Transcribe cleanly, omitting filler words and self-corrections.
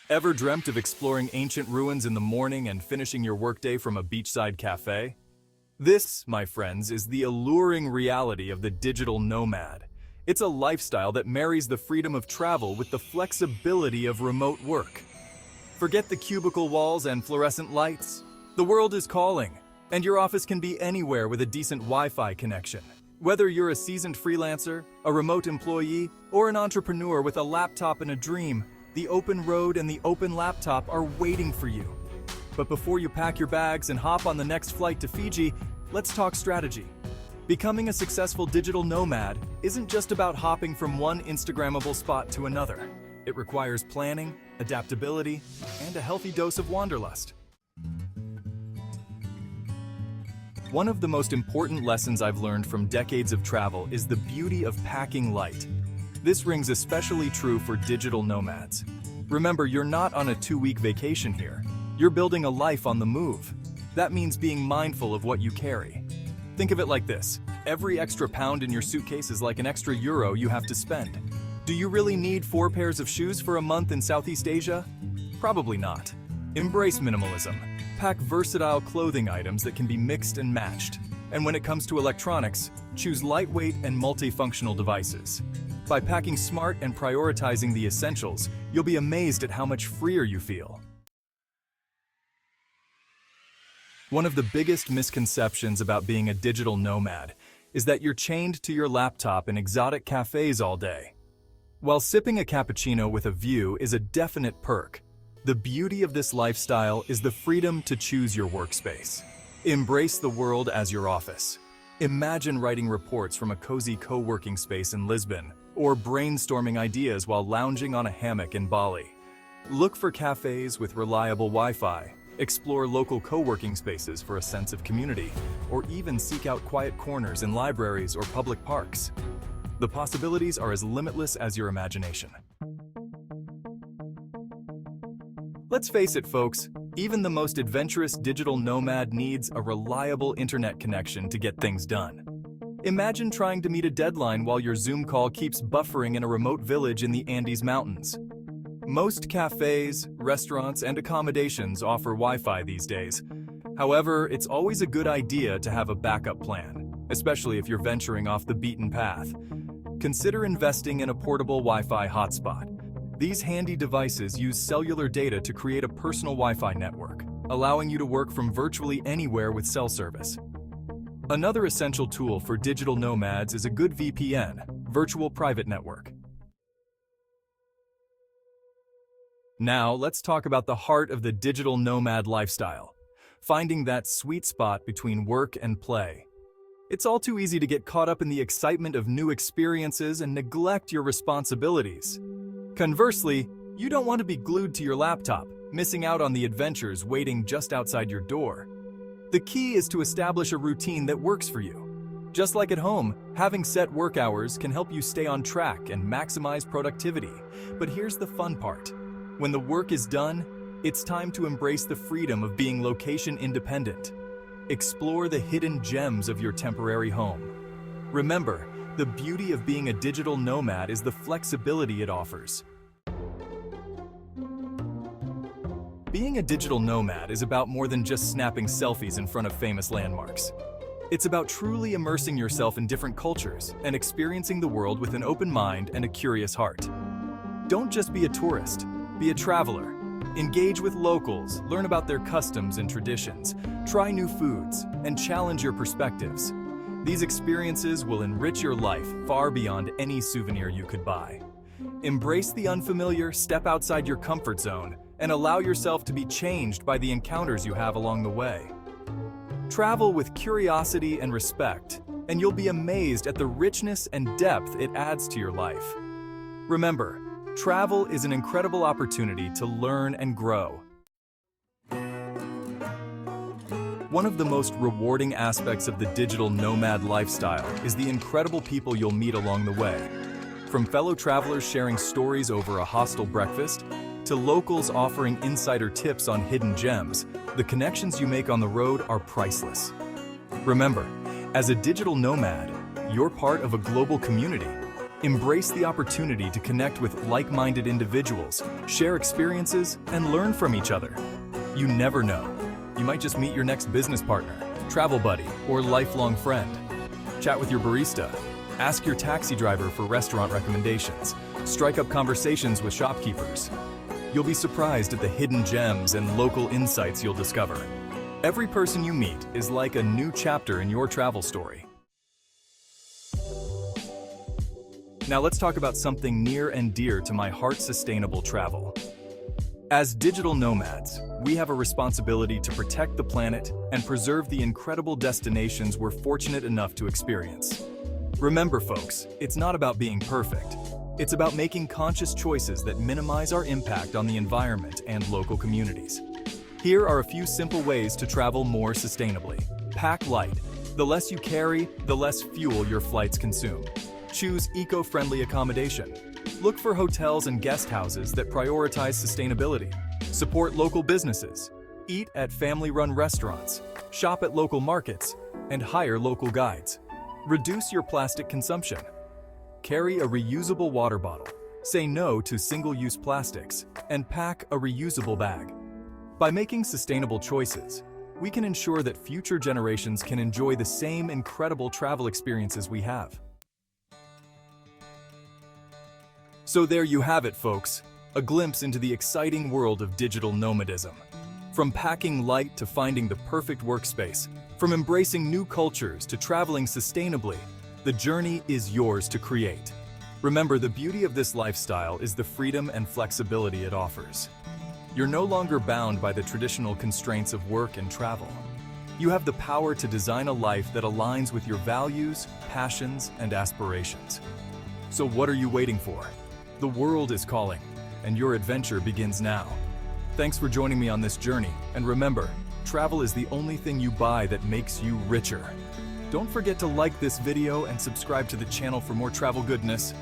Ever dreamt of exploring ancient ruins in the morning and finishing your workday from a beachside cafe? This, my friends, is the alluring reality of the digital nomad. It's a lifestyle that marries the freedom of travel with the flexibility of remote work. Forget the cubicle walls and fluorescent lights. The world is calling, and your office can be anywhere with a decent Wi-Fi connection. Whether you're a seasoned freelancer, a remote employee, or an entrepreneur with a laptop and a dream, the open road and the open laptop are waiting for you. But before you pack your bags and hop on the next flight to Fiji, let's talk strategy. Becoming a successful digital nomad isn't just about hopping from one Instagrammable spot to another. It requires planning, adaptability, and a healthy dose of wanderlust. One of the most important lessons I've learned from decades of travel is the beauty of packing light. This rings especially true for digital nomads. Remember, you're not on a 2-week vacation here. You're building a life on the move. That means being mindful of what you carry. Think of it like this. Every extra pound in your suitcase is like an extra euro you have to spend. Do you really need 4 pairs of shoes for a month in Southeast Asia? Probably not. Embrace minimalism. Pack versatile clothing items that can be mixed and matched. And when it comes to electronics, choose lightweight and multifunctional devices. By packing smart and prioritizing the essentials, you'll be amazed at how much freer you feel. One of the biggest misconceptions about being a digital nomad is that you're chained to your laptop in exotic cafes all day. While sipping a cappuccino with a view is a definite perk, the beauty of this lifestyle is the freedom to choose your workspace. Embrace the world as your office. Imagine writing reports from a cozy co-working space in Lisbon, or brainstorming ideas while lounging on a hammock in Bali. Look for cafes with reliable Wi-Fi. Explore local co-working spaces for a sense of community, or even seek out quiet corners in libraries or public parks. The possibilities are as limitless as your imagination. Let's face it, folks, even the most adventurous digital nomad needs a reliable internet connection to get things done. Imagine trying to meet a deadline while your Zoom call keeps buffering in a remote village in the Andes Mountains. Most cafes, restaurants, and accommodations offer Wi-Fi these days. However, it's always a good idea to have a backup plan, especially if you're venturing off the beaten path. Consider investing in a portable Wi-Fi hotspot. These handy devices use cellular data to create a personal Wi-Fi network, allowing you to work from virtually anywhere with cell service. Another essential tool for digital nomads is a good VPN, virtual private network. Now, let's talk about the heart of the digital nomad lifestyle, finding that sweet spot between work and play. It's all too easy to get caught up in the excitement of new experiences and neglect your responsibilities. Conversely, you don't want to be glued to your laptop, missing out on the adventures waiting just outside your door. The key is to establish a routine that works for you. Just like at home, having set work hours can help you stay on track and maximize productivity. But here's the fun part. When the work is done, it's time to embrace the freedom of being location independent. Explore the hidden gems of your temporary home. Remember, the beauty of being a digital nomad is the flexibility it offers. Being a digital nomad is about more than just snapping selfies in front of famous landmarks. It's about truly immersing yourself in different cultures and experiencing the world with an open mind and a curious heart. Don't just be a tourist. Be a traveler. Engage with locals, learn about their customs and traditions, try new foods, and challenge your perspectives. These experiences will enrich your life far beyond any souvenir you could buy. Embrace the unfamiliar, step outside your comfort zone, and allow yourself to be changed by the encounters you have along the way. Travel with curiosity and respect, and you'll be amazed at the richness and depth it adds to your life. Remember, travel is an incredible opportunity to learn and grow. One of the most rewarding aspects of the digital nomad lifestyle is the incredible people you'll meet along the way. From fellow travelers sharing stories over a hostel breakfast, to locals offering insider tips on hidden gems, the connections you make on the road are priceless. Remember, as a digital nomad, you're part of a global community. Embrace the opportunity to connect with like-minded individuals, share experiences, and learn from each other. You never know. You might just meet your next business partner, travel buddy, or lifelong friend. Chat with your barista. Ask your taxi driver for restaurant recommendations. Strike up conversations with shopkeepers. You'll be surprised at the hidden gems and local insights you'll discover. Every person you meet is like a new chapter in your travel story. Now let's talk about something near and dear to my heart: sustainable travel. As digital nomads, we have a responsibility to protect the planet and preserve the incredible destinations we're fortunate enough to experience. Remember, folks, it's not about being perfect. It's about making conscious choices that minimize our impact on the environment and local communities. Here are a few simple ways to travel more sustainably. Pack light. The less you carry, the less fuel your flights consume. Choose eco-friendly accommodation. Look for hotels and guest houses that prioritize sustainability. Support local businesses. Eat at family-run restaurants. Shop at local markets. And hire local guides. Reduce your plastic consumption. Carry a reusable water bottle. Say no to single-use plastics. And pack a reusable bag. By making sustainable choices, we can ensure that future generations can enjoy the same incredible travel experiences we have. So there you have it, folks, a glimpse into the exciting world of digital nomadism. From packing light to finding the perfect workspace, from embracing new cultures to traveling sustainably, the journey is yours to create. Remember, the beauty of this lifestyle is the freedom and flexibility it offers. You're no longer bound by the traditional constraints of work and travel. You have the power to design a life that aligns with your values, passions, and aspirations. So what are you waiting for? The world is calling, and your adventure begins now. Thanks for joining me on this journey, and remember, travel is the only thing you buy that makes you richer. Don't forget to like this video and subscribe to the channel for more travel goodness.